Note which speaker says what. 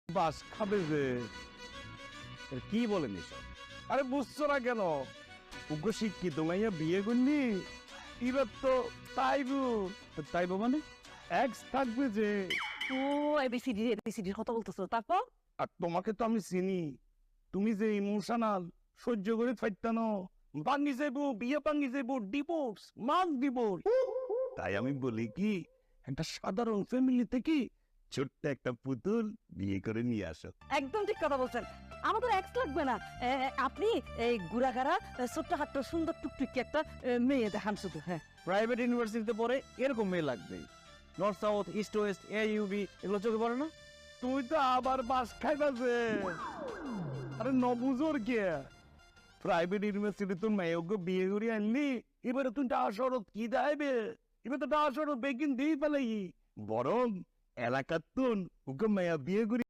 Speaker 1: বাস খাবে যে।
Speaker 2: কি বলেন এসব?
Speaker 1: আরে বুঝছো না কেন? উগ্র শিক্ষিত মাইয়া বিয়ে করলি, এবার তো তাইবো।
Speaker 2: তাইবো মানে?
Speaker 1: এক্স থাকবে যে।
Speaker 3: ও এবিসিডির কথা বলতেছো, তারপর?
Speaker 1: আর তোমাকে তো আমি চিনি, তুমি যে ইমোশনাল, সহ্য করে ফাইতানো, ভাঙি যাইবো, বিয়ে ভাঙি যাইবো, ডিভোর্স, মাস ডিভোর্স। তাই আমি বলি কি, একটা সাধারণ ফ্যামিলি থেকে ছোট্ট একটা পুতুল বিয়ে করে নিয়ে আসো।
Speaker 3: একদম ঠিক কথা বলছেন। আমাদের এক্স লাগবে না। আপনি এই গুড়াগাড়া ছোট্ট হাট্ট সুন্দর টুকটুকি একটা মেয়ে দেখান শুধু। হ্যাঁ,
Speaker 2: প্রাইভেট ইউনিভার্সিটিতে পড়ে এরকম মেয়ে লাগবে। নর্থ সাউথ, ইস্ট ওয়েস্ট, এ ইউবি এগুলো চোখে পড়ে না?
Speaker 1: তুই তো আবার বাস খাইবা যে। আরে নবুজোর কে, প্রাইভেট ইউনিভার্সিটি তোর মেয়েকে বিয়ে করে আনলি, এবারে তুই টাকা শরৎ কি দেবে? এবার তো টাকা শরৎ বেগিন দিয়ে পেলাই, বরং এলাকার তুন ওকে মেয়া বিয়ে করে